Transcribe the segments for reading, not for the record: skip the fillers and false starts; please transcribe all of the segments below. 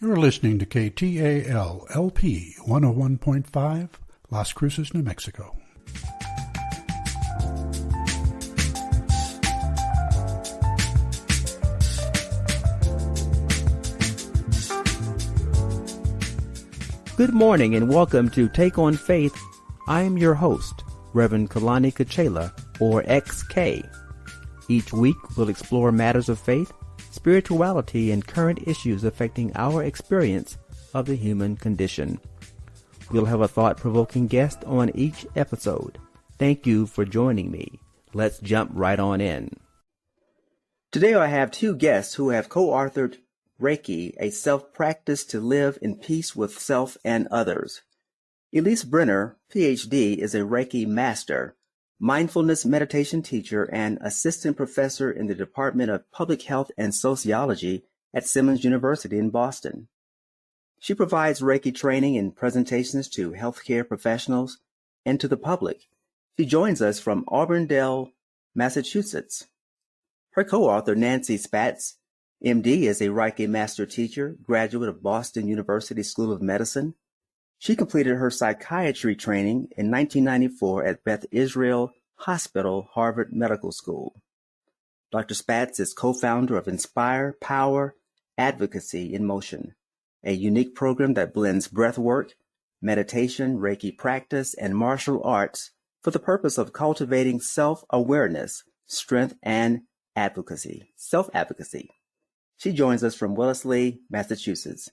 You're listening to KTAL-LP 101.5, Las Cruces, New Mexico. Good morning and welcome to Take on Faith. I am your host, Reverend Xolani Kacela, or XK. Each week we'll explore matters of faith, spirituality, and current issues affecting our experience of the human condition. We'll have a thought-provoking guest on each episode. Thank you for joining me. Let's jump right on in. Today I have two guests who have co-authored Reiki, a self-practice to live in peace with self and others. Elise Brenner Ph D is a Reiki master, mindfulness meditation teacher, and assistant professor in the Department of Public Health and Sociology at Simmons University in Boston. She provides Reiki training and presentations to healthcare professionals and to the public. She joins us from Auburndale, Massachusetts. Her co-author, Nancy Spatz, MD, is a Reiki master teacher, graduate of Boston University School of Medicine. She completed her psychiatry training in 1994 at Beth Israel Hospital, Harvard Medical School. Dr. Spatz is co-founder of Inspire Power Advocacy in Motion, a unique program that blends breathwork, meditation, Reiki practice, and martial arts for the purpose of cultivating self-awareness, strength, and advocacy, self-advocacy. She joins us from Wellesley, Massachusetts.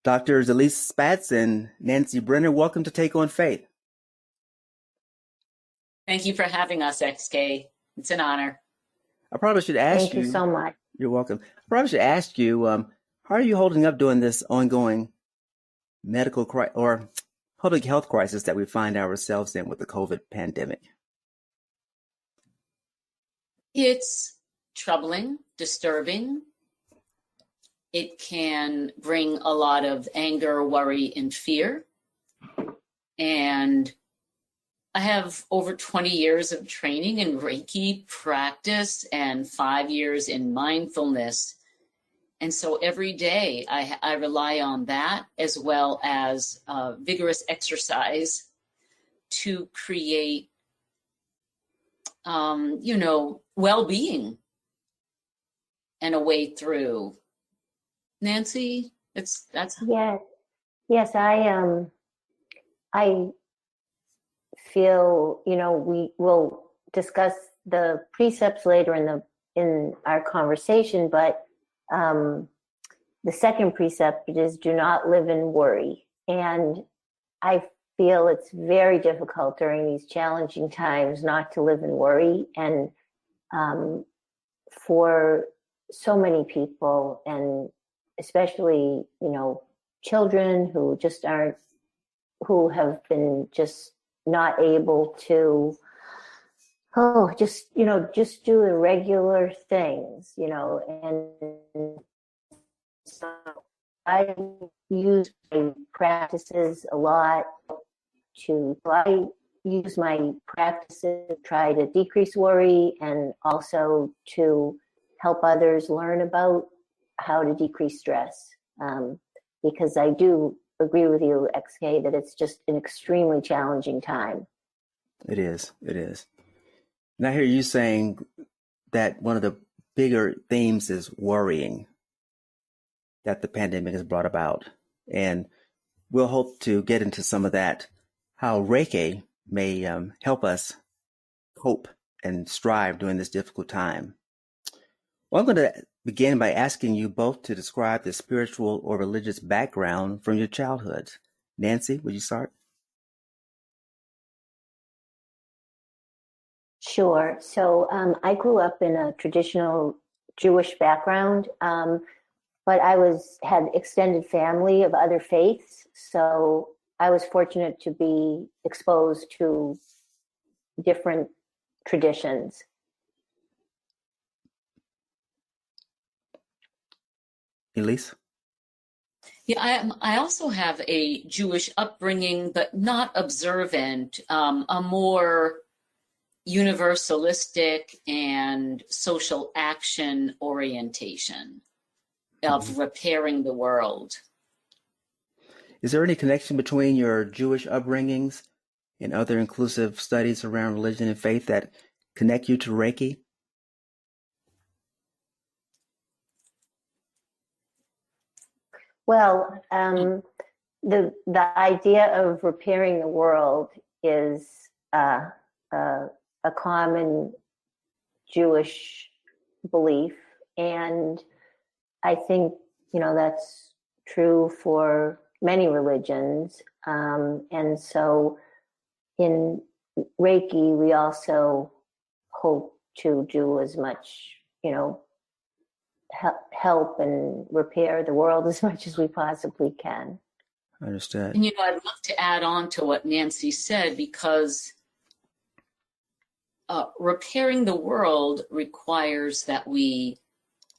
Drs. Elise Spatz and Nancy Brenner, welcome to Take on Faith. Thank you for having us, XK. It's an honor. I probably should ask you. Thank you so much. You're welcome. I probably should ask you, how are you holding up during this ongoing medical or public health crisis that we find ourselves in with the COVID pandemic? It's troubling, disturbing. It can bring a lot of anger, worry, and fear. And I have over 20 years of training in Reiki practice and 5 years in mindfulness. And so every day I rely on that as well as vigorous exercise to create, well-being and a way through. Nancy, that's yes. I feel, we will discuss the precepts later in our conversation, but the second precept is do not live in worry. And I feel it's very difficult during these challenging times not to live in worry. And for so many people, and especially, children who have been just not able to, just do the regular things, and so I use my practices a lot to try to decrease worry and also to help others learn about how to decrease stress. Because I do agree with you, XK, that it's just an extremely challenging time. It is. And I hear you saying that one of the bigger themes is worrying that the pandemic has brought about. And we'll hope to get into some of that, how Reiki may help us cope and strive during this difficult time. Well, I'm going to begin by asking you both to describe the spiritual or religious background from your childhood. Nancy, would you start? Sure. So I grew up in a traditional Jewish background, but I had extended family of other faiths. So I was fortunate to be exposed to different traditions. Elise? Yeah, I also have a Jewish upbringing, but not observant, a more universalistic and social action orientation. of repairing the world. Is there any connection between your Jewish upbringings and other inclusive studies around religion and faith that connect you to Reiki? Well, the idea of repairing the world is a common Jewish belief, and I think that's true for many religions. And so, in Reiki, we also hope to do as much, help and repair the world as much as we possibly can. Understood. And I'd love to add on to what Nancy said, because repairing the world requires that we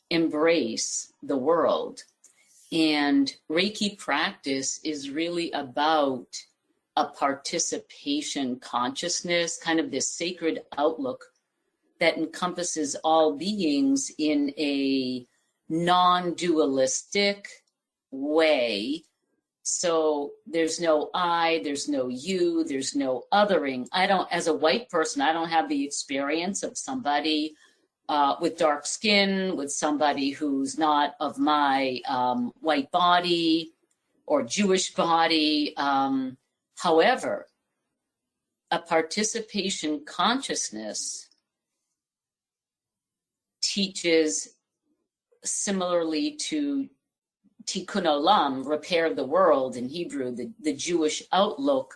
embrace the world. And Reiki practice is really about a participation consciousness, kind of this sacred outlook that encompasses all beings in a non-dualistic way. So there's no I, there's no you, there's no othering. As a white person, I don't have the experience of somebody with dark skin, with somebody who's not of my white body or Jewish body. However, a participation consciousness teaches similarly to tikkun olam, repair the world in Hebrew, the Jewish outlook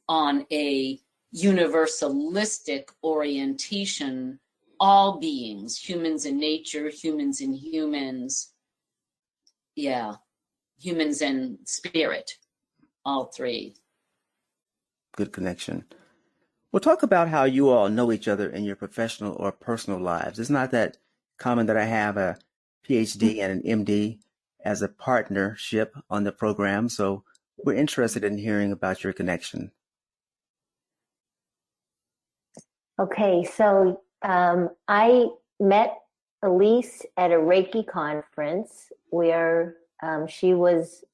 on a universalistic orientation, all beings, humans in nature, humans in humans, humans and spirit, all three. Good connection. We'll talk about how you all know each other in your professional or personal lives. It's not that common that I have a PhD and an MD as a partnership on the program, so we're interested in hearing about your connection. Okay, so I met Elise at a Reiki conference where she was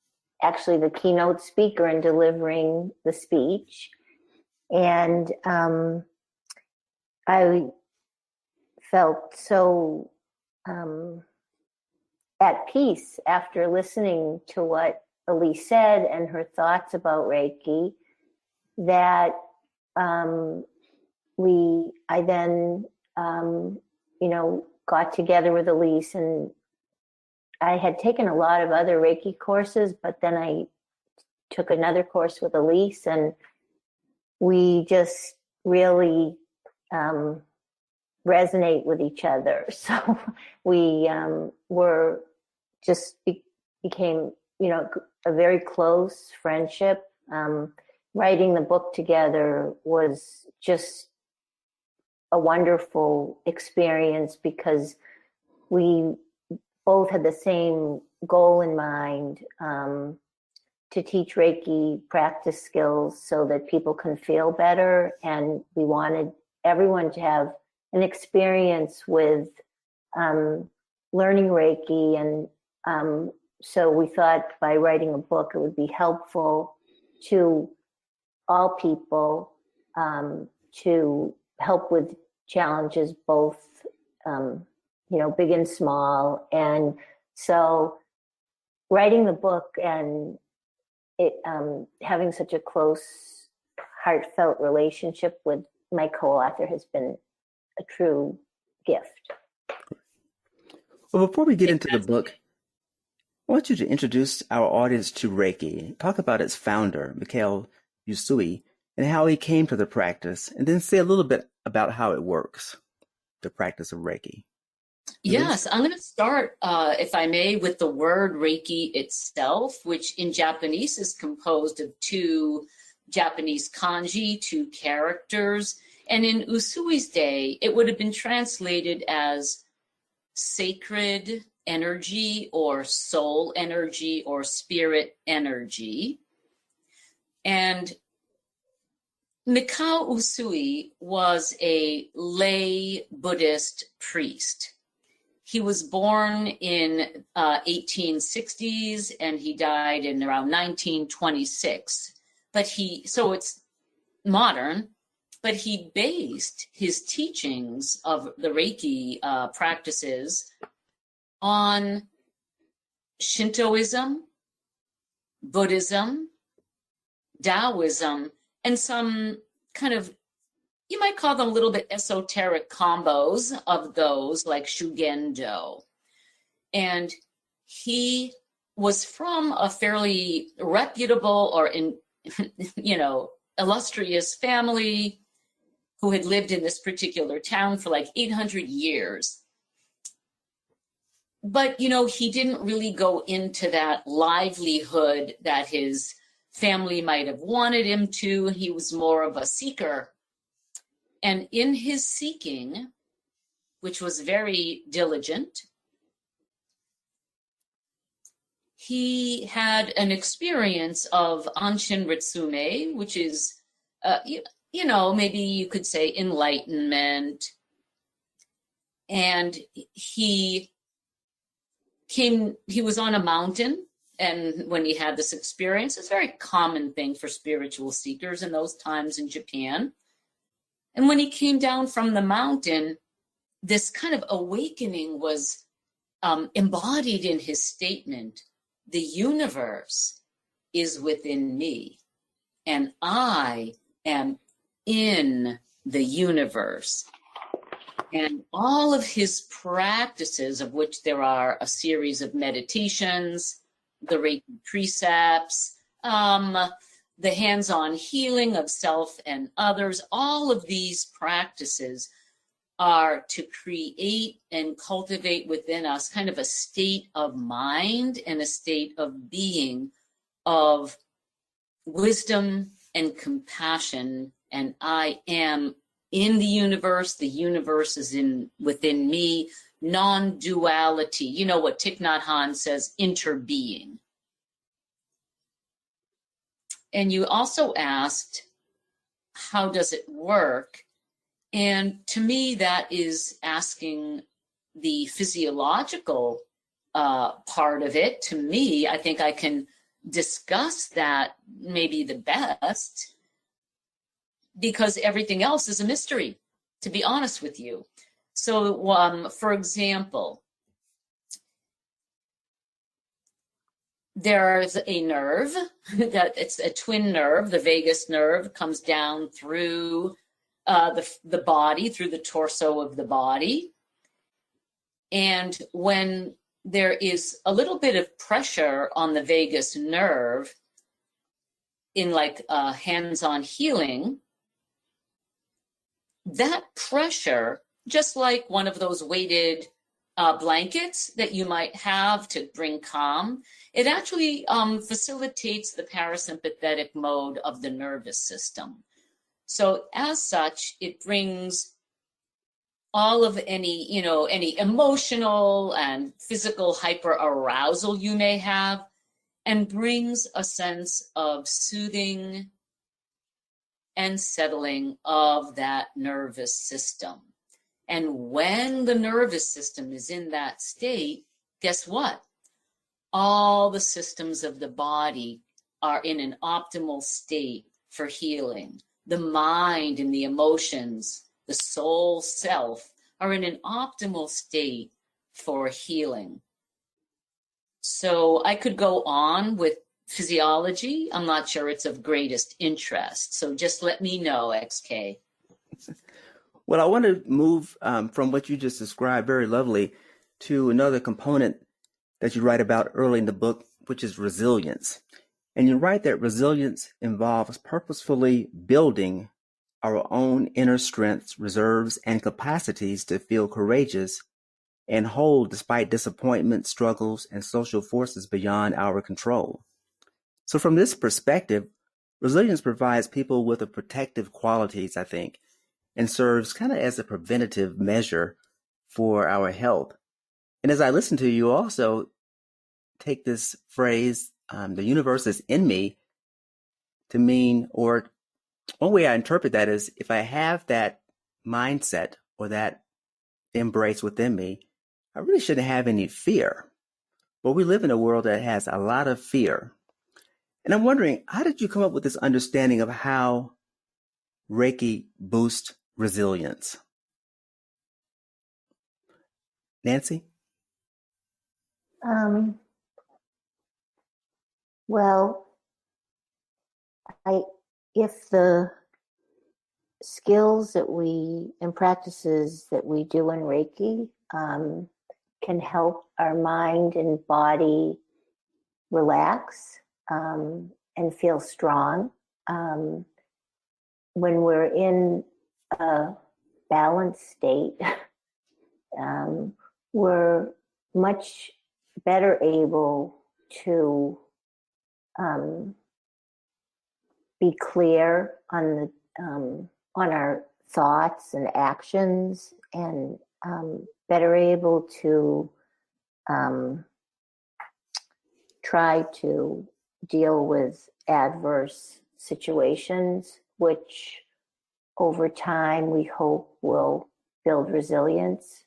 actually the keynote speaker and delivering the speech. And I felt so at peace after listening to what Elise said and her thoughts about Reiki that I then got together with Elise, and I had taken a lot of other Reiki courses, but then I took another course with Elise, and we just really resonate with each other. So we became, a very close friendship. Writing the book together was just a wonderful experience because we both had the same goal in mind, to teach Reiki practice skills so that people can feel better. And we wanted everyone to have an experience with learning Reiki. And so we thought by writing a book, it would be helpful to all people to help with challenges, both big and small. And so writing the book and it having such a close, heartfelt relationship with my co-author has been a true gift. Well, before we get into the book, I want you to introduce our audience to Reiki, talk about its founder, Mikhail Usui, and how he came to the practice, and then say a little bit about how it works, the practice of Reiki. Yes, I'm going to start, if I may, with the word Reiki itself, which in Japanese is composed of two Japanese kanji, two characters. And in Usui's day, it would have been translated as sacred energy or soul energy or spirit energy. And Mikao Usui was a lay Buddhist priest. He was born in 1860s and he died in around 1926. So it's modern, but he based his teachings of the Reiki practices on Shintoism, Buddhism, Taoism, and some kind of, you might call them a little bit esoteric combos of those, like Shugendo. And he was from a fairly reputable or illustrious family who had lived in this particular town for like 800 years. But, he didn't really go into that livelihood that his family might have wanted him to. He was more of a seeker. And in his seeking, which was very diligent, he had an experience of Anshin Ritsume, which is, maybe you could say enlightenment. And he was on a mountain, and when he had this experience, it's a very common thing for spiritual seekers in those times in Japan. And when he came down from the mountain, this kind of awakening was embodied in his statement: the universe is within me, and I am in the universe. And all of his practices, of which there are a series of meditations, the Reiki precepts, the hands-on healing of self and others, all of these practices are to create and cultivate within us kind of a state of mind and a state of being of wisdom and compassion. And I am in the universe is within me, non-duality. You know what Thich Nhat Hanh says, interbeing. And you also asked, how does it work? And to me, that is asking the physiological part of it. To me, I think I can discuss that maybe the best, because everything else is a mystery, to be honest with you. So, for example, there's a nerve that it's a twin nerve. The vagus nerve comes down through the body, through the torso of the body. And when there is a little bit of pressure on the vagus nerve in like hands-on healing, that pressure, just like one of those weighted blankets that you might have to bring calm, it actually facilitates the parasympathetic mode of the nervous system. So as such, it brings all of any emotional and physical hyperarousal you may have, and brings a sense of soothing and settling of that nervous system. And when the nervous system is in that state, guess what? All the systems of the body are in an optimal state for healing. The mind and the emotions, the soul self, are in an optimal state for healing. So I could go on with physiology. I'm not sure it's of greatest interest. So just let me know, XK. Well, I want to move from what you just described, very lovely, to another component that you write about early in the book, which is resilience. And you write that resilience involves purposefully building our own inner strengths, reserves, and capacities to feel courageous and whole despite disappointment, struggles, and social forces beyond our control. So from this perspective, resilience provides people with the protective qualities, I think, and serves kind of as a preventative measure for our health. And as I listen to you, also take this phrase, the universe is in me, to mean, or one way I interpret that is, if I have that mindset or that embrace within me, I really shouldn't have any fear. But we live in a world that has a lot of fear. And I'm wondering, how did you come up with this understanding of how Reiki boosts resilience? Nancy? Well, if the skills that and practices that we do in Reiki can help our mind and body relax and feel strong, when we're in a balanced state, we're much better able to be clear on our thoughts and actions, and better able to try to deal with adverse situations, which over time we hope will build resilience.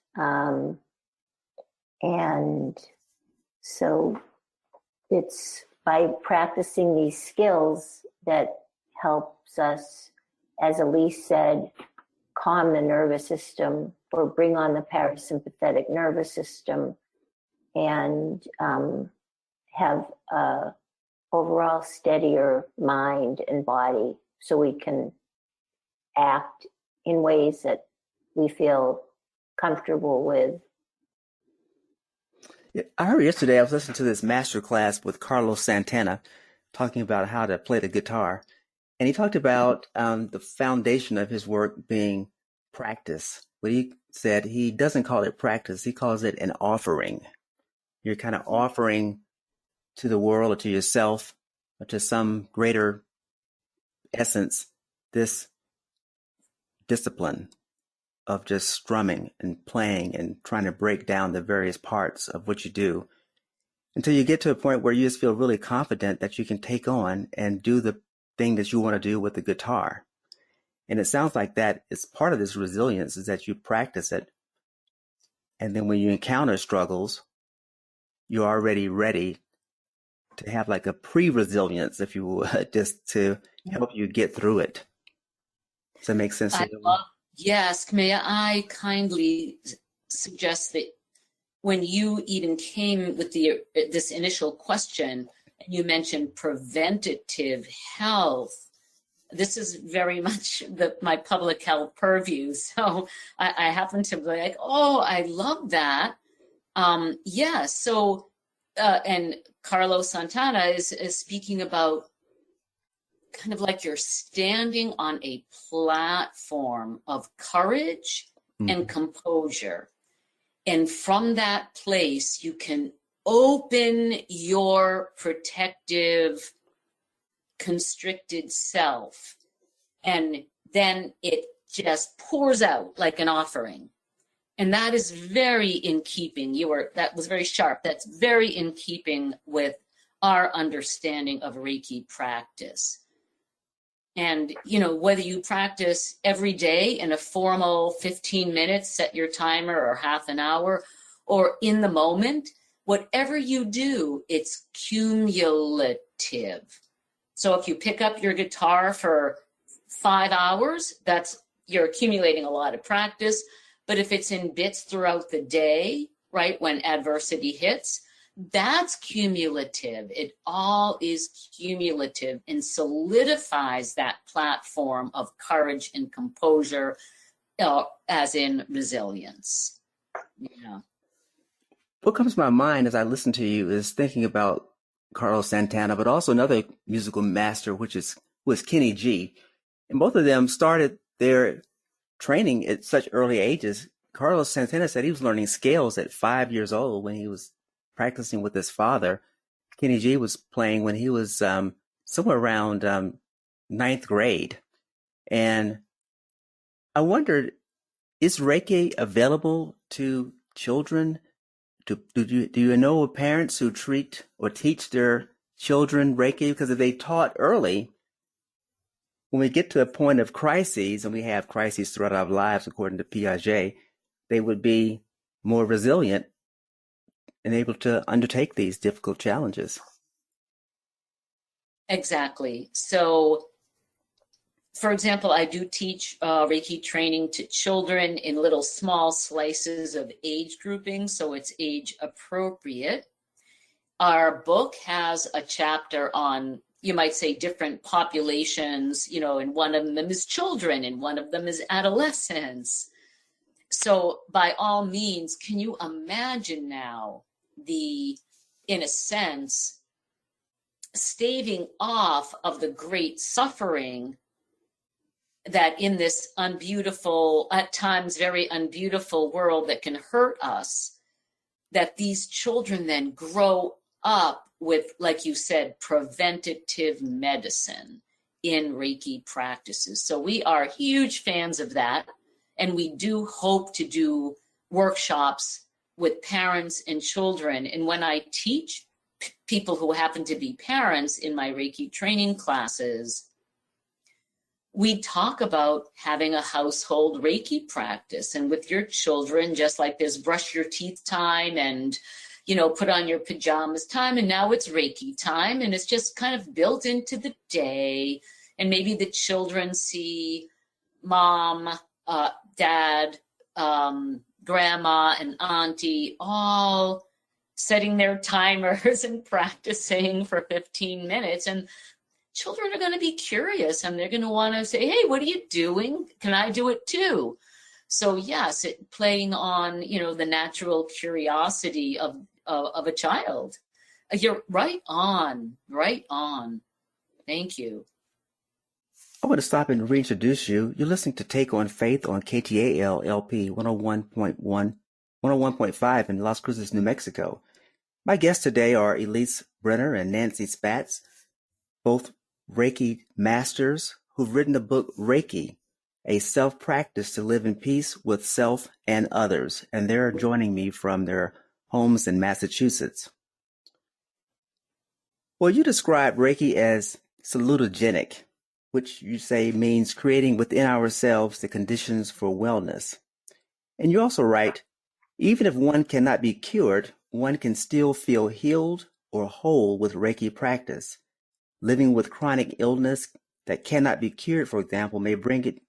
And so it's by practicing these skills that helps us, as Elise said, calm the nervous system or bring on the parasympathetic nervous system, and have a overall steadier mind and body, so we can act in ways that we feel comfortable with. Yeah, I heard yesterday, I was listening to this master class with Carlos Santana talking about how to play the guitar. And he talked about the foundation of his work being practice. But he said he doesn't call it practice. He calls it an offering. You're kind of offering to the world or to yourself or to some greater essence this discipline of just strumming and playing and trying to break down the various parts of what you do until you get to a point where you just feel really confident that you can take on and do the thing that you want to do with the guitar. And it sounds like that is part of this resilience, is that you practice it. And then when you encounter struggles, you're already ready to have like a pre-resilience, if you would, just to help you get through it. Does that make sense? Yes, may I kindly suggest that when you even came with this initial question, and you mentioned preventative health, this is very much my public health purview. So I happen to be like, oh, I love that. Yeah, so, and Carlos Santana is speaking about kind of like you're standing on a platform of courage and composure. And from that place, you can open your protective, constricted self. And then it just pours out like an offering. And that is very in keeping. That was very sharp. That's very in keeping with our understanding of Reiki practice. And, whether you practice every day in a formal 15 minutes, set your timer, or half an hour, or in the moment, whatever you do, it's cumulative. So if you pick up your guitar for 5 hours, you're accumulating a lot of practice. But if it's in bits throughout the day, right, when adversity hits, that's cumulative. It all is cumulative and solidifies that platform of courage and composure, as in resilience. Yeah. What comes to my mind as I listen to you is thinking about Carlos Santana, but also another musical master, was Kenny G. And both of them started their training at such early ages. Carlos Santana said he was learning scales at 5 years old when he was practicing with his father. Kenny G was playing when he was somewhere around ninth grade. And I wondered, is Reiki available to children? Do you know of parents who treat or teach their children Reiki? Because if they taught early, when we get to a point of crises, and we have crises throughout our lives, according to Piaget, they would be more resilient and able to undertake these difficult challenges. Exactly. So, for example, I do teach Reiki training to children in little small slices of age grouping, so it's age appropriate. Our book has a chapter on, you might say, different populations, and one of them is children and one of them is adolescents. So by all means, can you imagine now in a sense, staving off of the great suffering that in this unbeautiful, at times very unbeautiful world that can hurt us, that these children then grow up with, like you said, preventative medicine in Reiki practices. So we are huge fans of that. And we do hope to do workshops with parents and children. And when I teach people who happen to be parents in my Reiki training classes, we talk about having a household Reiki practice. And with your children, just like there's brush your teeth time and, put on your pajamas time. And now it's Reiki time. And it's just kind of built into the day. And maybe the children see mom, dad, grandma, and auntie all setting their timers and practicing for 15 minutes. And children are going to be curious and they're going to want to say, hey, what are you doing? Can I do it too? So yes, playing on, the natural curiosity of a child. You're right on. Thank you. I want to stop and reintroduce you. You're listening to Take on Faith on KTAL-LP 101.5 in Las Cruces, New Mexico. My guests today are Elise Brenner and Nancy Spatz, both Reiki masters who've written the book Reiki, a self-practice to live in peace with self and others. And they're joining me from their homes in Massachusetts. Well, you describe Reiki as salutogenic, which you say means creating within ourselves the conditions for wellness. And you also write, even if one cannot be cured, one can still feel healed or whole with Reiki practice. Living with chronic illness that cannot be cured, for example, may bring it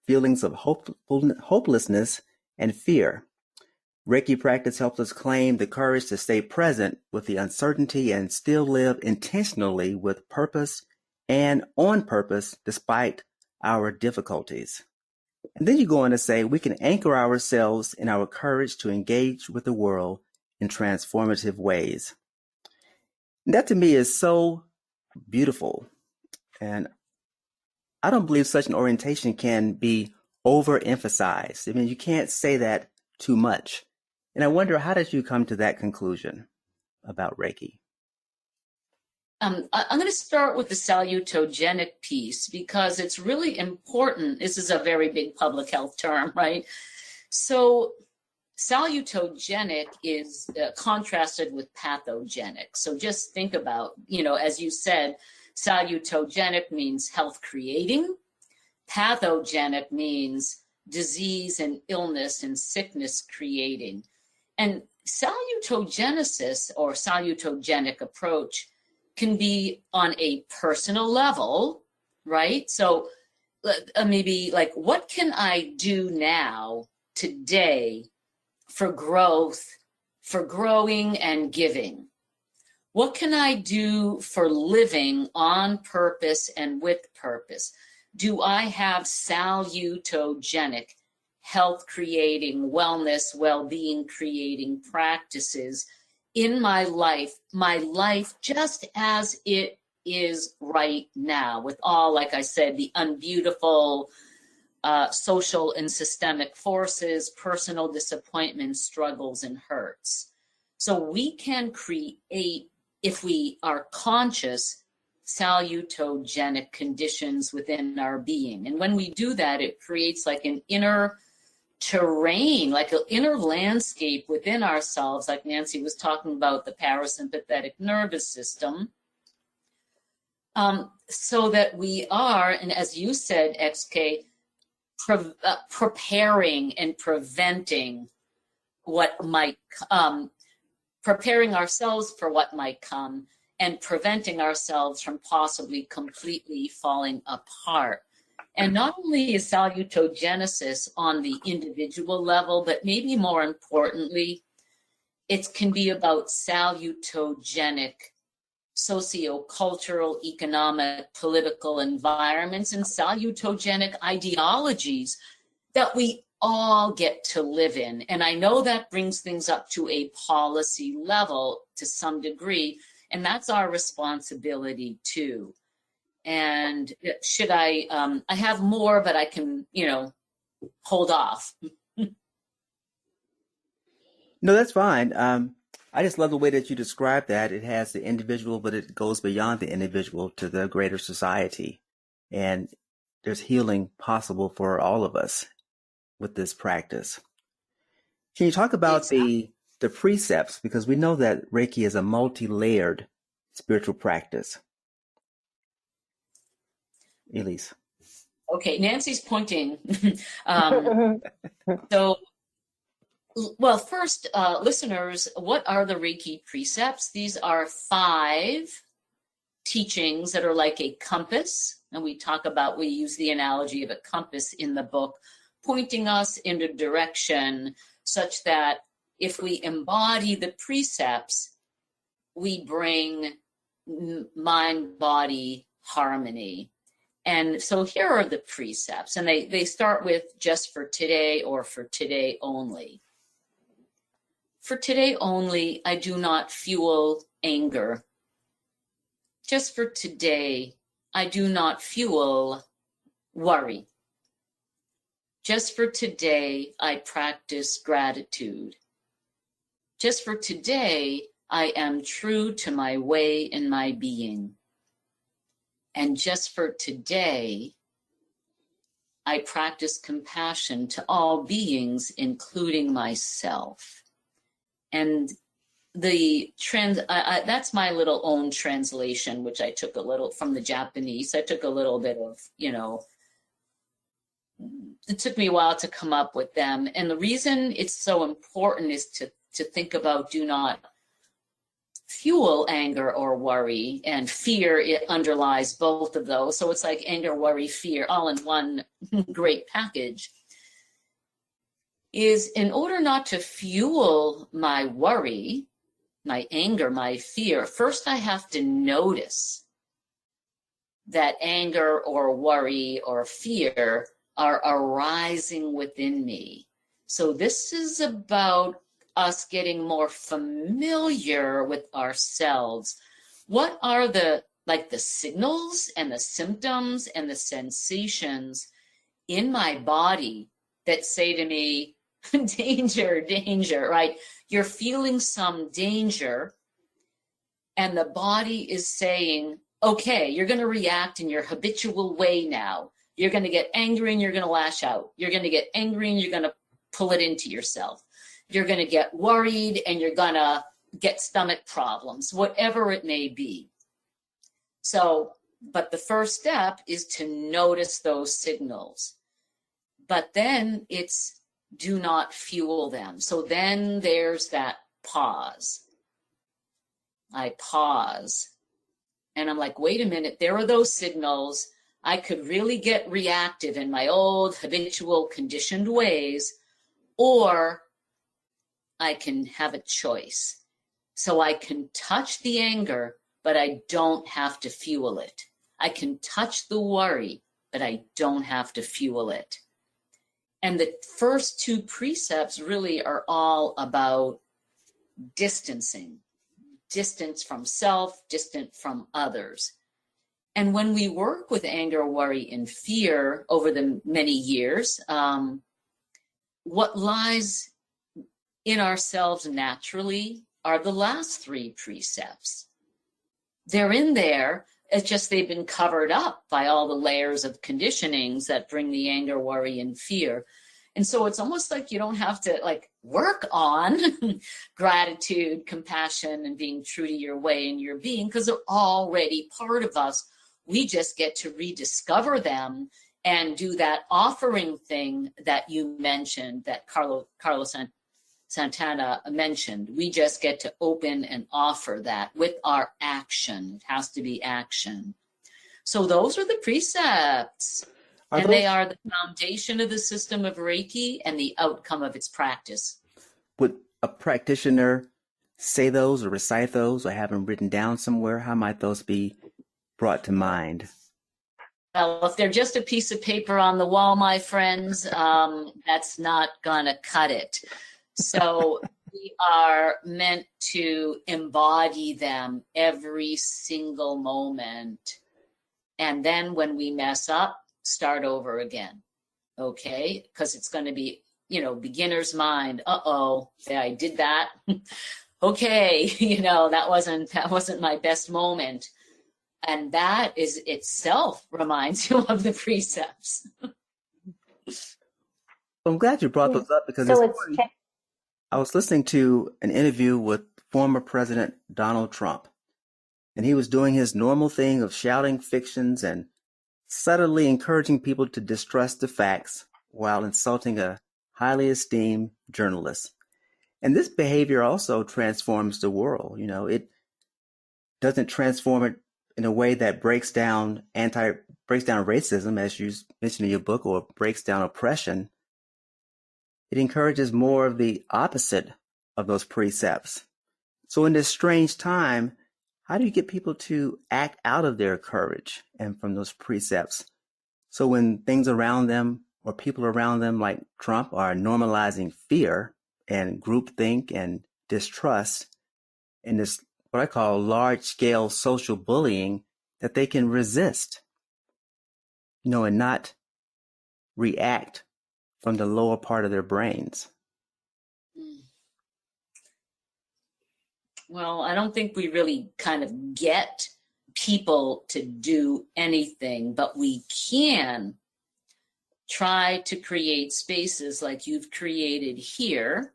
feelings of hopelessness and fear. Reiki practice helps us claim the courage to stay present with the uncertainty and still live intentionally with purpose and on purpose despite our difficulties. And then you go on to say we can anchor ourselves in our courage to engage with the world in transformative ways. And that to me is so beautiful. And I don't believe such an orientation can be overemphasized. I mean, you can't say that too much. And I wonder, how did you come to that conclusion about Reiki? I'm going to start with the salutogenic piece because it's really important. This is a very big public health term, right? So salutogenic is contrasted with pathogenic. So just think about, as you said, salutogenic means health creating. Pathogenic means disease and illness and sickness creating. And salutogenesis or salutogenic approach can be on a personal level, right? So maybe like, what can I do now, today, for growth, for growing and giving? What can I do for living on purpose and with purpose? Do I have salutogenic, health creating, wellness, well-being creating practices in my life just as it is right now, with all, like I said, the unbeautiful social and systemic forces, personal disappointments, struggles, and hurts. So we can create, if we are conscious, salutogenic conditions within our being. And when we do that, it creates like an inner terrain, like an inner landscape within ourselves, like Nancy was talking about the parasympathetic nervous system, so that we are, and as you said, XK, preparing and preventing what might preparing ourselves for what might come and preventing ourselves from possibly completely falling apart. And not only is salutogenesis on the individual level, but maybe more importantly, it can be about salutogenic socio-cultural, economic, political environments and salutogenic ideologies that we all get to live in. And I know that brings things up to a policy level to some degree, and that's our responsibility too. And should I have more, but I can, hold off. No, that's fine. I just love the way that you describe that. It has the individual, but it goes beyond the individual to the greater society. And there's healing possible for all of us with this practice. Can you talk about the precepts? Because we know that Reiki is a multi-layered spiritual practice. Elise. Okay, Nancy's pointing. Well, first, listeners, what are the Reiki precepts? These are 5 teachings that are like a compass. And we use the analogy of a compass in the book, pointing us in a direction such that if we embody the precepts, we bring mind-body harmony. And so here are the precepts, and they start with just for today or for today only. For today only, I do not fuel anger. Just for today, I do not fuel worry. Just for today, I practice gratitude. Just for today, I am true to my way and my being. And just for today, I practice compassion to all beings, including myself. And that's my little own translation, which I took a little from the Japanese. I took a little bit of, it took me a while to come up with them. And the reason it's so important is to think about do not fuel anger or worry, and fear, it underlies both of those. So it's like anger, worry, fear, all in one great package. Is in order not to fuel my worry, my anger, my fear, first I have to notice that anger or worry or fear are arising within me. So this is about us getting more familiar with ourselves. What are the signals and the symptoms and the sensations in my body that say to me, danger, danger, right? You're feeling some danger, and the body is saying, okay, you're going to react in your habitual way now. You're going to get angry and you're going to lash out. You're going to get angry and you're going to pull it into yourself. You're going to get worried and you're going to get stomach problems, whatever it may be. So, but the first step is to notice those signals. But then it's do not fuel them. So then there's that pause. I pause and I'm like, wait a minute, there are those signals. I could really get reactive in my old habitual conditioned ways, or I can have a choice. So I can touch the anger, but I don't have to fuel it. I can touch the worry, but I don't have to fuel it. And the first 2 precepts really are all about distancing, distance from self, distant from others. And when we work with anger, worry, and fear over the many years, what lies in ourselves naturally are the last 3 precepts. They're in there. It's just they've been covered up by all the layers of conditionings that bring the anger, worry, and fear. And so it's almost like you don't have to work on gratitude, compassion, and being true to your way and your being, because they're already part of us. We just get to rediscover them and do that offering thing that you mentioned, that Carlos Santana mentioned. We just get to open and offer that with our action. It has to be action. So those are the precepts. They are the foundation of the system of Reiki and the outcome of its practice. Would a practitioner say those or recite those or have them written down somewhere? How might those be brought to mind? Well, if they're just a piece of paper on the wall, my friends, that's not going to cut it. So we are meant to embody them every single moment. And then when we mess up, start over again. Okay? Because it's going to be, beginner's mind. Yeah, I did that. Okay, that wasn't my best moment. And that is itself reminds you of the precepts. I'm glad you brought those up because I was listening to an interview with former President Donald Trump, and he was doing his normal thing of shouting fictions and subtly encouraging people to distrust the facts while insulting a highly esteemed journalist. And this behavior also transforms the world. It doesn't transform it in a way that breaks down racism, as you mentioned in your book, or breaks down oppression. It encourages more of the opposite of those precepts. So in this strange time, how do you get people to act out of their courage and from those precepts? So when things around them or people around them like Trump are normalizing fear and groupthink and distrust in this, what I call large-scale social bullying, that they can resist, and not react from the lower part of their brains. Well, I don't think we really kind of get people to do anything, but we can try to create spaces like you've created here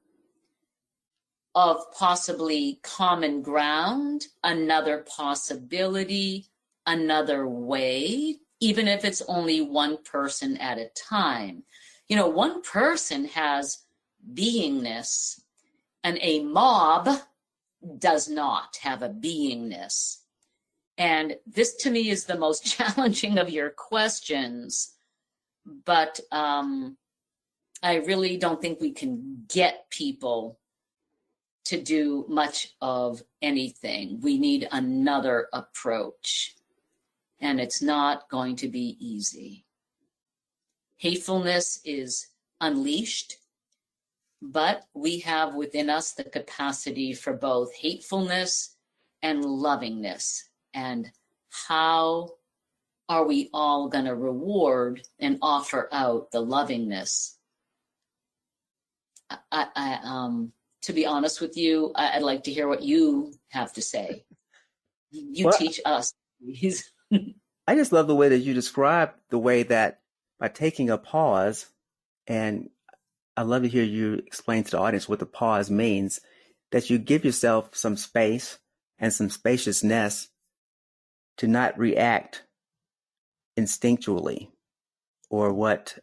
of possibly common ground, another possibility, another way, even if it's only one person at a time. One person has beingness, and a mob does not have a beingness. And this, to me, is the most challenging of your questions. But I really don't think we can get people to do much of anything. We need another approach. And it's not going to be easy. Hatefulness is unleashed, but we have within us the capacity for both hatefulness and lovingness. And how are we all going to reward and offer out the lovingness? To be honest with you, I'd like to hear what you have to say. You teach us, please. I just love the way that you describe the way that by taking a pause, and I'd love to hear you explain to the audience what the pause means, that you give yourself some space and some spaciousness to not react instinctually, or what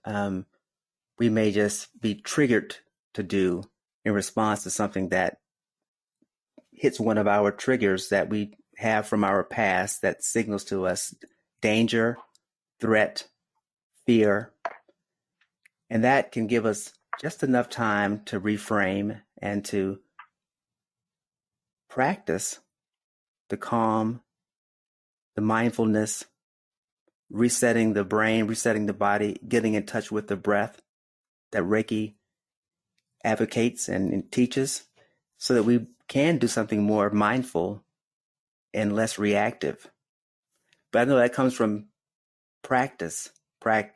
we may just be triggered to do in response to something that hits one of our triggers that we have from our past that signals to us danger, threat, fear. And that can give us just enough time to reframe and to practice the calm, the mindfulness, resetting the brain, resetting the body, getting in touch with the breath that Reiki advocates and teaches, so that we can do something more mindful and less reactive. But I know that comes from practice. I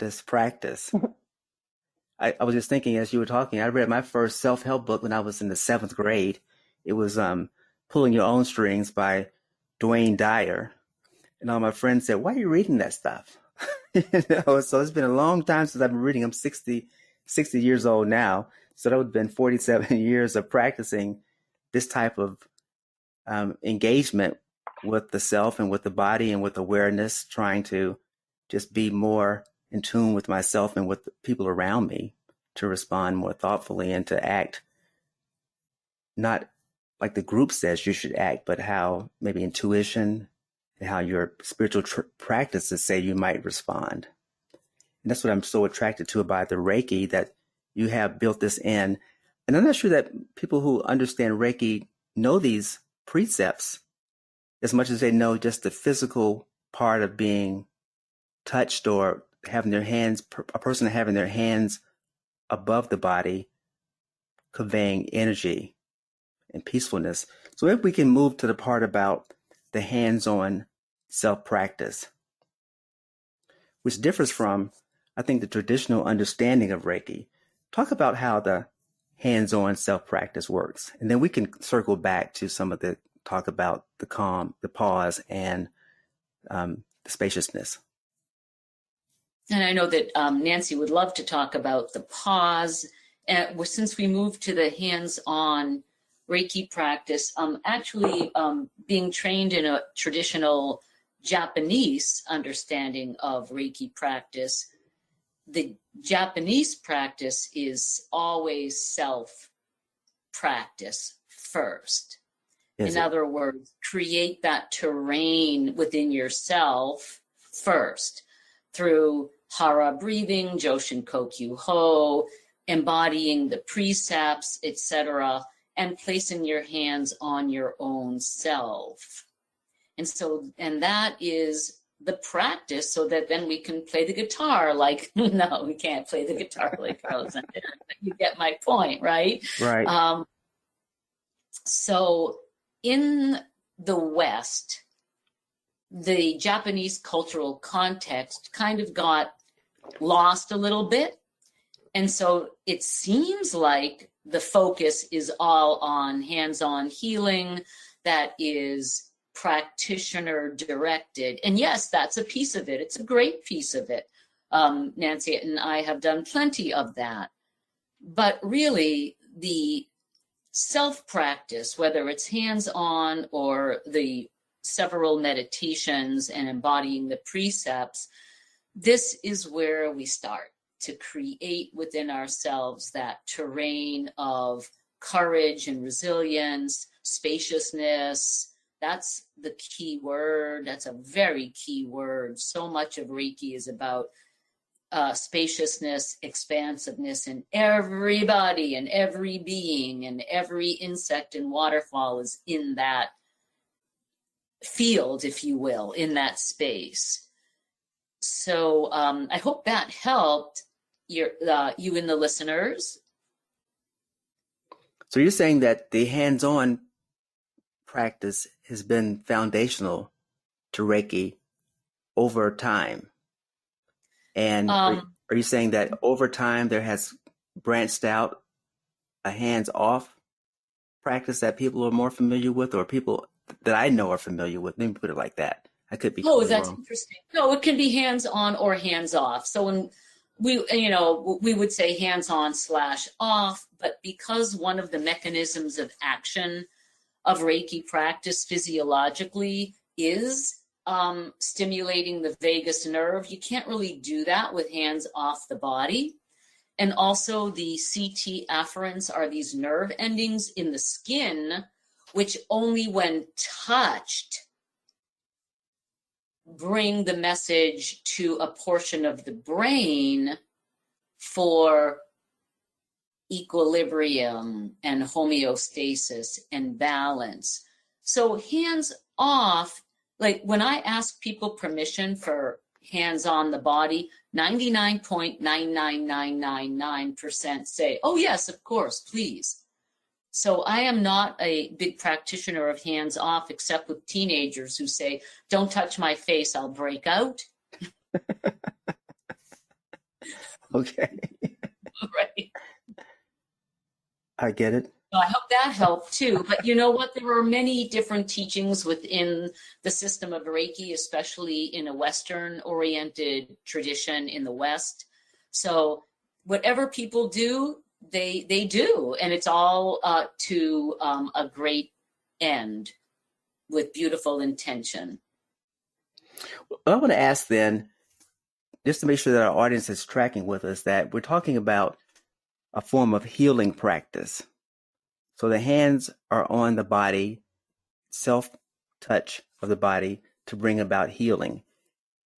was just thinking as you were talking, I read my first self-help book when I was in the 7th grade. It was Pulling Your Own Strings by Dwayne Dyer. And all my friends said, "Why are you reading that stuff?" So it's been a long time since I've been reading. I'm 60 years old now. So that would have been 47 years of practicing this type of engagement with the self and with the body and with awareness, trying to just be more in tune with myself and with the people around me, to respond more thoughtfully and to act not like the group says you should act, but how maybe intuition and how your spiritual practices say you might respond. And that's what I'm so attracted to about the Reiki, that you have built this in. And I'm not sure that people who understand Reiki know these precepts as much as they know just the physical part of being touched or having their hands, a person having their hands above the body, conveying energy and peacefulness. So if we can move to the part about the hands-on self-practice, which differs from, I think, the traditional understanding of Reiki. Talk about how the hands-on self-practice works. And then we can circle back to some of the talk about the calm, the pause, and the spaciousness. And I know that Nancy would love to talk about the pause. Since we moved to the hands-on Reiki practice, actually being trained in a traditional Japanese understanding of Reiki practice, the Japanese practice is always self-practice first. In other words, create that terrain within yourself first through hara breathing, Joshin Kokyu Ho, embodying the precepts, etc., and placing your hands on your own self. And that is the practice, so that then we can play the guitar like, no, we can't play the guitar like Carlos. You get my point, right? Right. So in the West, the Japanese cultural context kind of got lost a little bit. And so it seems like the focus is all on hands-on healing that is practitioner directed. And yes, that's a piece of it. It's a great piece of it. Nancy and I have done plenty of that. But really, the self-practice, whether it's hands-on or the several meditations and embodying the precepts, this is where we start to create within ourselves that terrain of courage and resilience, spaciousness. That's the key word. That's a very key word. So much of Reiki is about spaciousness, expansiveness, and everybody and every being and every insect and waterfall is in that field, if you will, in that space. So I hope that helped you and the listeners. So you're saying that the hands-on practice has been foundational to Reiki over time. And are you saying that over time there has branched out a hands-off practice that people are more familiar with, or people that I know are familiar with? Let me put it like that. I could be totally that's wrong. Interesting. No, it can be hands-on or hands-off. So when we would say hands-on/off, but because one of the mechanisms of action of Reiki practice physiologically is stimulating the vagus nerve, you can't really do that with hands off the body. And also the CT afferents are these nerve endings in the skin, which only when touched bring the message to a portion of the brain for equilibrium and homeostasis and balance. So hands off, like when I ask people permission for hands on the body, 99.99999% say, oh yes, of course, please. So I am not a big practitioner of hands off, except with teenagers who say, don't touch my face, I'll break out. Okay. Right. I get it. So I hope that helped too. But you know what? There are many different teachings within the system of Reiki, especially in a Western-oriented tradition in the West. So whatever people do, they do. And it's all to a great end with beautiful intention. Well, I want to ask then, just to make sure that our audience is tracking with us, that we're talking about a form of healing practice. So the hands are on the body, self-touch of the body to bring about healing.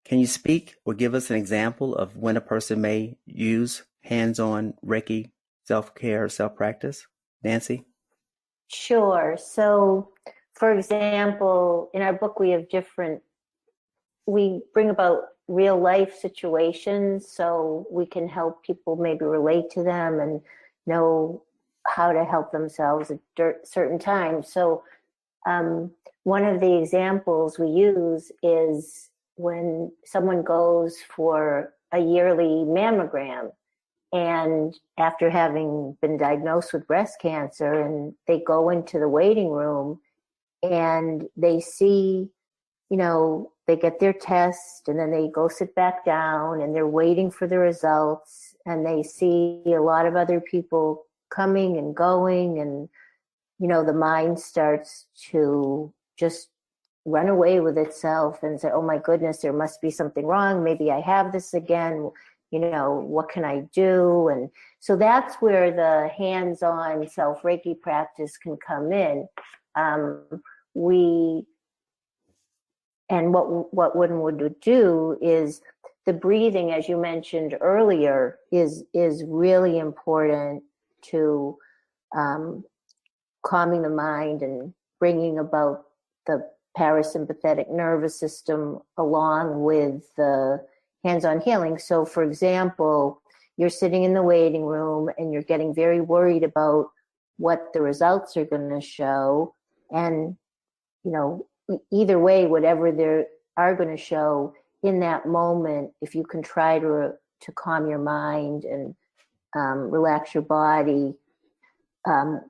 Can you speak or give us an example of when a person may use hands-on Reiki self-care, self-practice? Nancy? Sure. So, for example, in our book, we bring about real life situations so we can help people maybe relate to them and know how to help themselves at certain times. So, one of the examples we use is when someone goes for a yearly mammogram, and after having been diagnosed with breast cancer, and they go into the waiting room and they see, they get their test and then they go sit back down and they're waiting for the results, and they see a lot of other people coming and going, and the mind starts to just run away with itself and say, oh my goodness, there must be something wrong. Maybe I have this again. What can I do? And so that's where the hands-on self-Reiki practice can come in. What one would do is the breathing, as you mentioned earlier, is really important to calming the mind and bringing about the parasympathetic nervous system along with the hands-on healing. So, for example, you're sitting in the waiting room and you're getting very worried about what the results are going to show. And, either way, whatever they are going to show in that moment, if you can try to calm your mind and relax your body,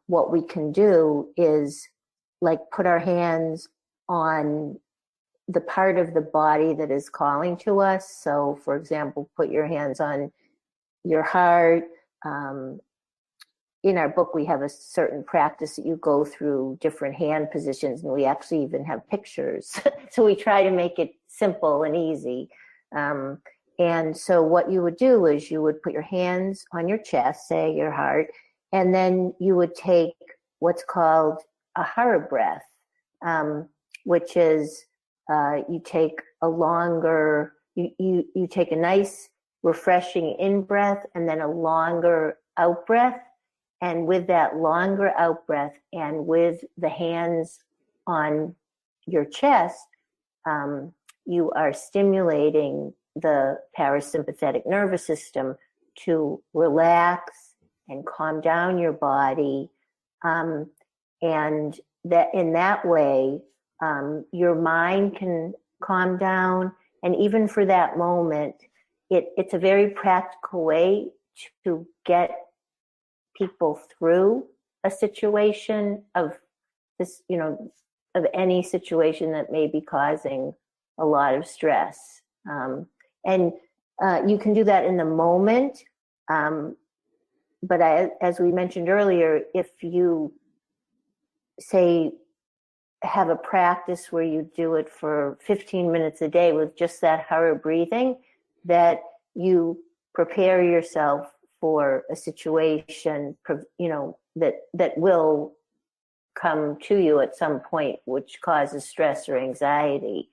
what we can do is put our hands on the part of the body that is calling to us. So, for example, put your hands on your heart. In our book, we have a certain practice that you go through different hand positions, and we actually even have pictures. So we try to make it simple and easy. And so what you would do is you would put your hands on your chest, say your heart, and then you would take what's called a hara breath, which is you take a longer, you take a nice refreshing in breath and then a longer out breath. And with that longer out breath and with the hands on your chest, you are stimulating the parasympathetic nervous system to relax and calm down your body. And that in that way, your mind can calm down. And even for that moment, it's a very practical way to get people through a situation of this, of any situation that may be causing a lot of stress. And you can do that in the moment. But as we mentioned earlier, if you say have a practice where you do it for 15 minutes a day with just that hara breathing, that you prepare yourself for a situation, that will come to you at some point, which causes stress or anxiety.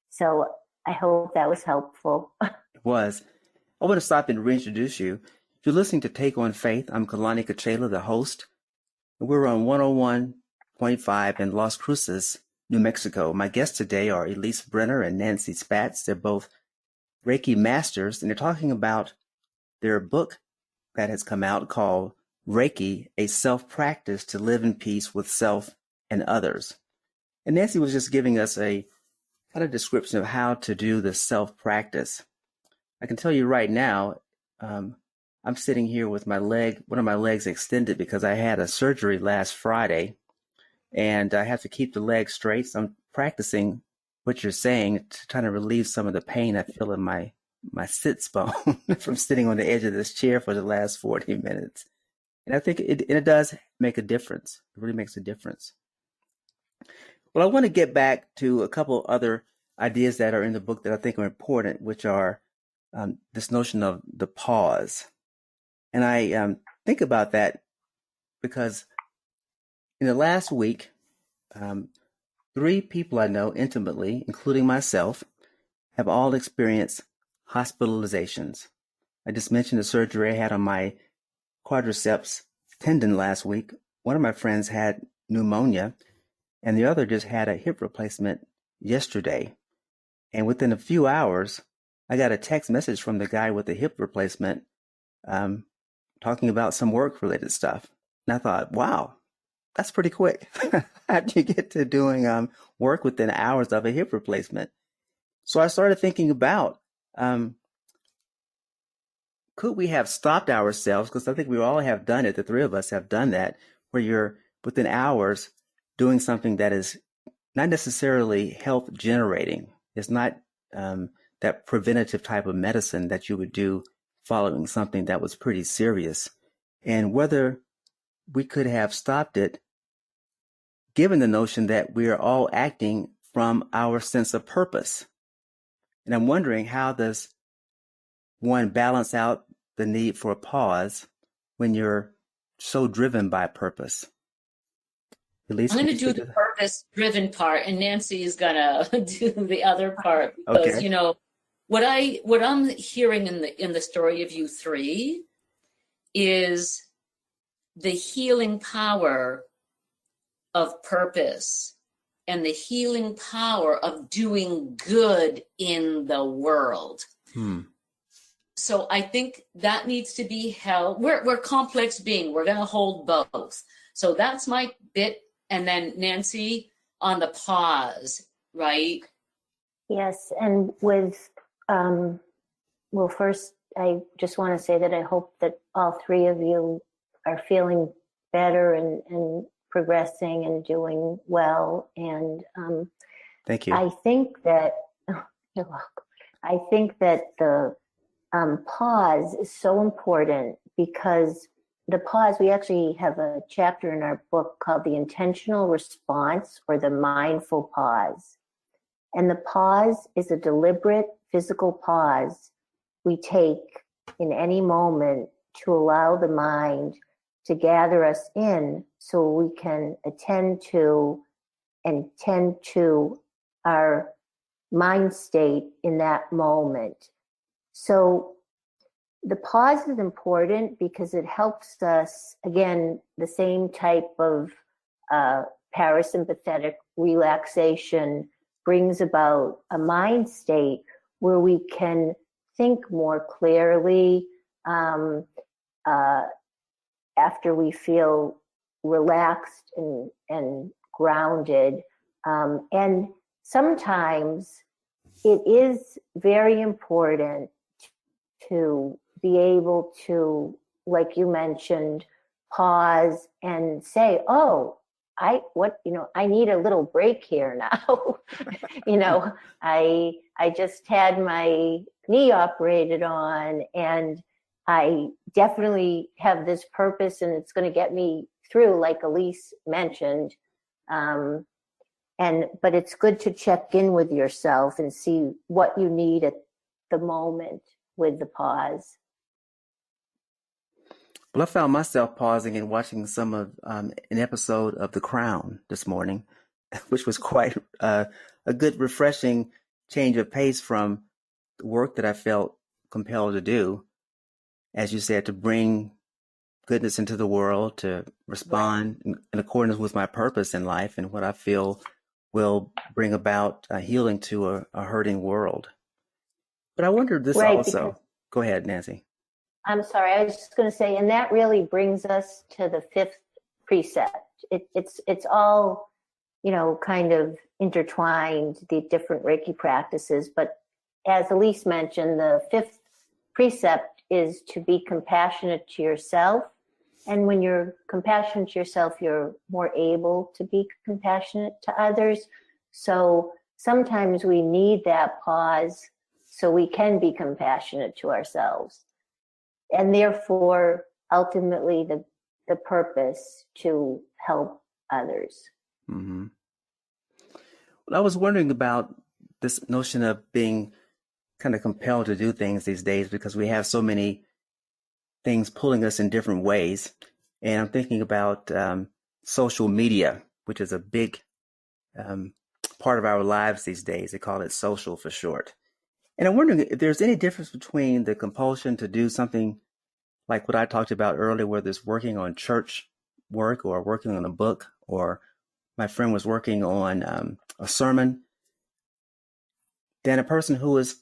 So I hope that was helpful. It was. I want to stop and reintroduce you. You're listening to Take on Faith. I'm Xolani, Kacela, the host. We're on 101.5 in Las Cruces, New Mexico. My guests today are Elise Brenner and Nancy Spatz. They're both Reiki masters, and they're talking about their book that has come out called Reiki, a Self-Practice to Live in Peace with Self and Others. And Nancy was just giving us a kind of description of how to do the self-practice. I can tell you right now, I'm sitting here with one of my legs extended because I had a surgery last Friday, and I have to keep the leg straight. So I'm practicing what you're saying to try to relieve some of the pain I feel in my sits bone from sitting on the edge of this chair for the last 40 minutes. And I think it does make a difference. It really makes a difference. Well, I want to get back to a couple other ideas that are in the book that I think are important, which are this notion of the pause. And I think about that because In the last week, 3 people I know intimately, including myself, have all experienced hospitalizations. I just mentioned the surgery I had on my quadriceps tendon last week. One of my friends had pneumonia, and the other just had a hip replacement yesterday. And within a few hours, I got a text message from the guy with the hip replacement talking about some work-related stuff. And I thought, wow, that's pretty quick. How do you get to doing work within hours of a hip replacement? So I started thinking about, could we have stopped ourselves? Because I think we all have done it. The 3 of us have done that, where you're within hours doing something that is not necessarily health generating. It's not that preventative type of medicine that you would do following something that was pretty serious. And whether we could have stopped it, given the notion that we are all acting from our sense of purpose. And I'm wondering, how does one balance out the need for a pause when you're so driven by purpose? Elise, I'm going to do the purpose-driven part, and Nancy is going to do the other part. Because, okay. you know, what I'm hearing in the story of you 3 is the healing power of purpose and the healing power of doing good in the world. So I think that needs to be held. We're complex being. We're going to hold both. So that's my bit. And then Nancy on the pause, right? Yes. And with, well, first, I just want to say that I hope that all 3 of you are feeling better and progressing and doing well. And thank you. I think that, you're welcome. I think that the pause is so important, because the pause, we actually have a chapter in our book called The Intentional Response, or the Mindful Pause. And the pause is a deliberate physical pause we take in any moment to allow the mind to gather us in, so we can attend to and tend to our mind state in that moment. So the pause is important because it helps us, again, the same type of parasympathetic relaxation brings about a mind state where we can think more clearly after we feel relaxed and grounded. And sometimes it is very important to be able to, like you mentioned, pause and say, oh, I need a little break here now. I just had my knee operated on, and I definitely have this purpose, and it's going to get me through, like Elise mentioned. But it's good to check in with yourself and see what you need at the moment with the pause. Well, I found myself pausing and watching some of an episode of The Crown this morning, which was quite a good, refreshing change of pace from the work that I felt compelled to do. As you said, to bring goodness into the world, to respond in accordance with my purpose in life and what I feel will bring about healing to a hurting world. But I wondered this also. Go ahead, Nancy. I'm sorry, I was just going to say, and that really brings us to the 5th precept. It's all, kind of intertwined, the different Reiki practices. But as Elise mentioned, the 5th precept is to be compassionate to yourself. And when you're compassionate to yourself, you're more able to be compassionate to others. So sometimes we need that pause so we can be compassionate to ourselves. And therefore, ultimately, the purpose to help others. Mm-hmm. Well, I was wondering about this notion of being kind of compelled to do things these days, because we have so many things pulling us in different ways. And I'm thinking about social media, which is a big part of our lives these days. They call it social for short. And I'm wondering if there's any difference between the compulsion to do something like what I talked about earlier, whether it's working on church work or working on a book, or my friend was working on a sermon, than a person who is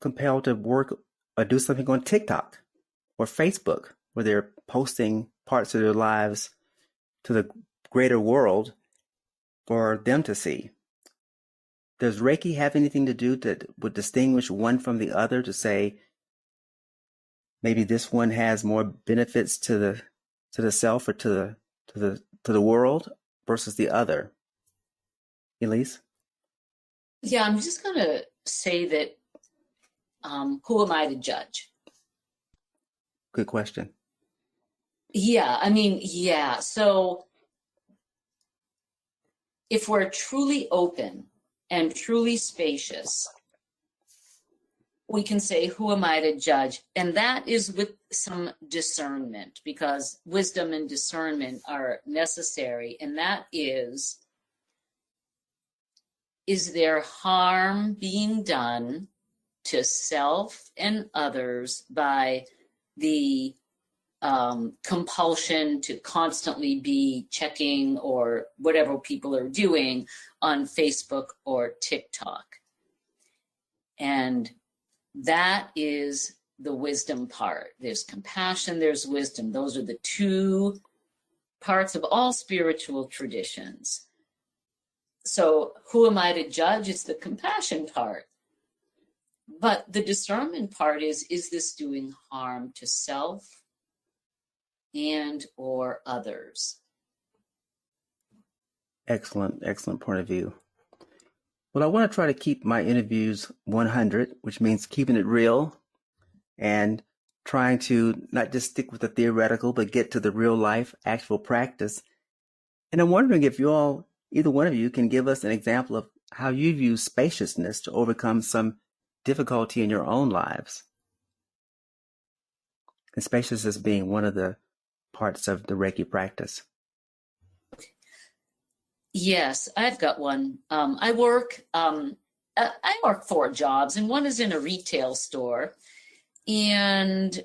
compelled to work or do something on TikTok or Facebook, where they're posting parts of their lives to the greater world for them to see. Does Reiki have anything to do that would distinguish one from the other, to say maybe this one has more benefits to the self or to the world versus the other? Elise? Yeah, I'm just going to say that who am I to judge? Good question. Yeah, I mean, yeah. So if we're truly open and truly spacious, we can say, who am I to judge? And that is with some discernment, because wisdom and discernment are necessary. And that is there harm being done to self and others by the compulsion to constantly be checking or whatever people are doing on Facebook or TikTok? And that is the wisdom part. There's compassion, there's wisdom. Those are the two parts of all spiritual traditions. So who am I to judge? It's the compassion part. But the discernment part is this doing harm to self and or others? Excellent point of view. Well, I want to try to keep my interviews 100, which means keeping it real and trying to not just stick with the theoretical, but get to the real life, actual practice. And I'm wondering if either one of you can give us an example of how you've used spaciousness to overcome some difficulty in your own lives. And spaciousness being one of the parts of the Reiki practice. Yes, I've got one. I work 4 jobs, and one is in a retail store. And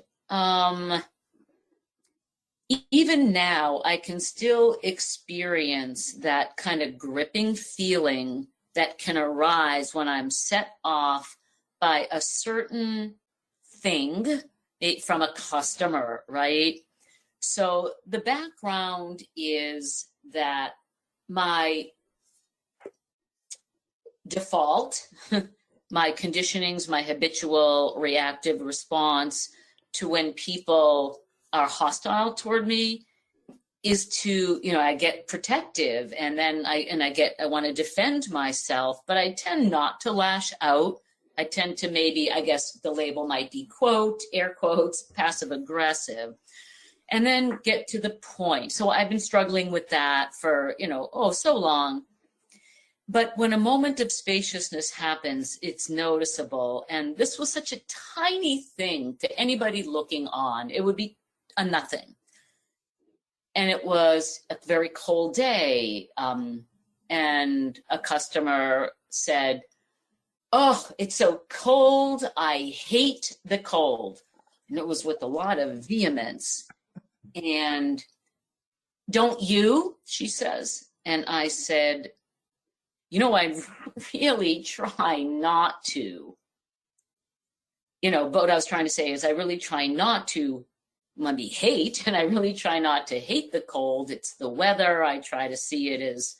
even now, I can still experience that kind of gripping feeling that can arise when I'm set off by a certain thing from a customer, right? So the background is that my default, my conditionings, my habitual reactive response to when people are hostile toward me is to, I get protective, and then I want to defend myself, but I tend not to lash out. I tend to maybe, I guess the label might be air quotes, passive aggressive, and then get to the point. So I've been struggling with that for, so long. But when a moment of spaciousness happens, it's noticeable. And this was such a tiny thing to anybody looking on. It would be a nothing. And it was a very cold day. And a customer said, "Oh, it's so cold. I hate the cold." And it was with a lot of vehemence. And "Don't you?" she says. And I said, I really try not to. But what I was trying to say is I really try not to maybe hate, and I really try not to hate the cold. It's the weather. I try to see it as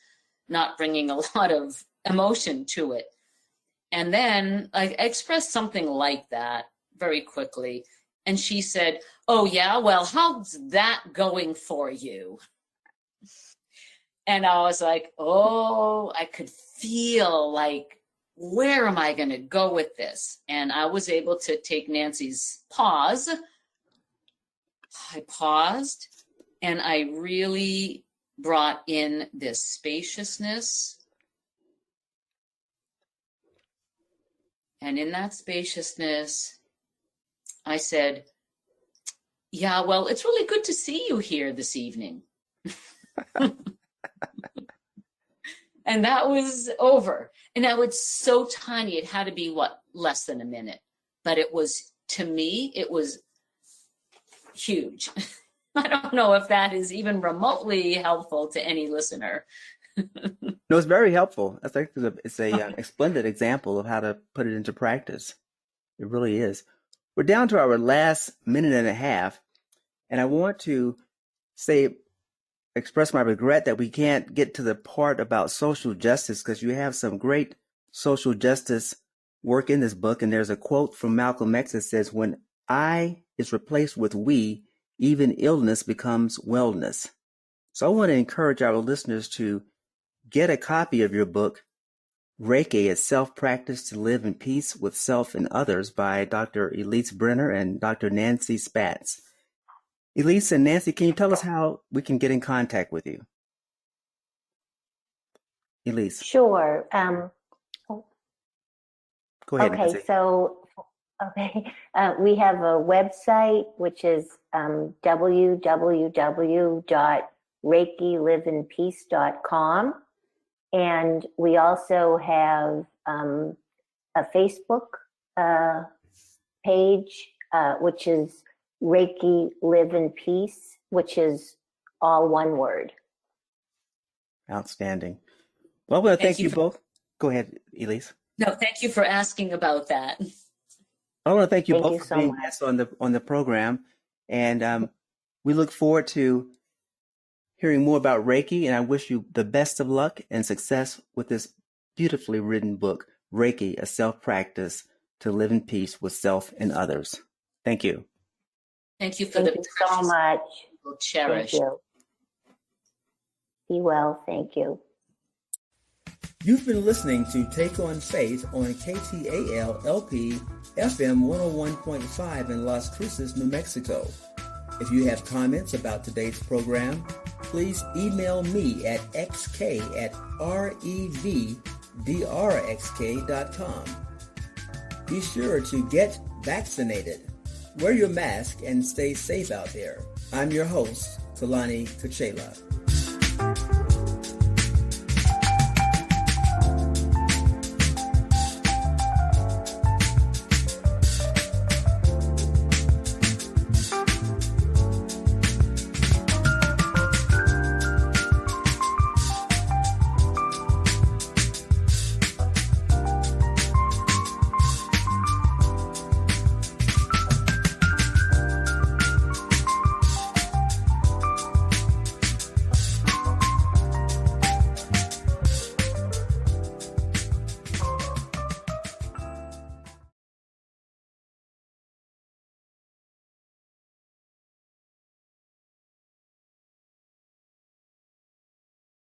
not bringing a lot of emotion to it. And then I expressed something like that very quickly. And she said, "Oh, yeah, well, how's that going for you?" And I was like, I could feel like, where am I going to go with this? And I was able to take Nancy's pause. I paused, and I really brought in this spaciousness. And in that spaciousness, I said, "Yeah, well, it's really good to see you here this evening." And that was over. And now it's so tiny. It had to be less than a minute. But it was, to me, it was huge. I don't know if that is even remotely helpful to any listener. No, it's very helpful. I think it's a splendid example of how to put it into practice. It really is. We're down to our last minute and a half, and I want to express my regret that we can't get to the part about social justice, because you have some great social justice work in this book. And there's a quote from Malcolm X that says, "When I is replaced with we, even illness becomes wellness." So I want to encourage our listeners to get a copy of your book, Reiki, a Self-Practice to Live in Peace with Self and Others, by Dr. Elise Brenner and Dr. Nancy Spatz. Elise and Nancy, can you tell us how we can get in contact with you? Elise. Sure. Go ahead, Okay, Nancy. We have a website, which is www.reikiliveinpeace.com. And we also have a Facebook page, which is Reiki Live in Peace, which is all one word. Outstanding. Well, I want to thank you both. Go ahead, Elise. No, thank you for asking about that. I want to thank you Thank both you for so being much. guests on the program, and we look forward to hearing more about Reiki. And I wish you the best of luck and success with this beautifully written book, Reiki: A Self-Practice to Live in Peace with Self and Others. Thank you. Thank you for Thank you so precious much. we'll cherish. Thank you. Be well. Thank you. You've been listening to Take on Faith on KTAL-LP FM 101.5 in Las Cruces, New Mexico. If you have comments about today's program, please email me at xk@revdrxk.com. Be sure to get vaccinated, wear your mask, and stay safe out there. I'm your host, Xolani Kacela.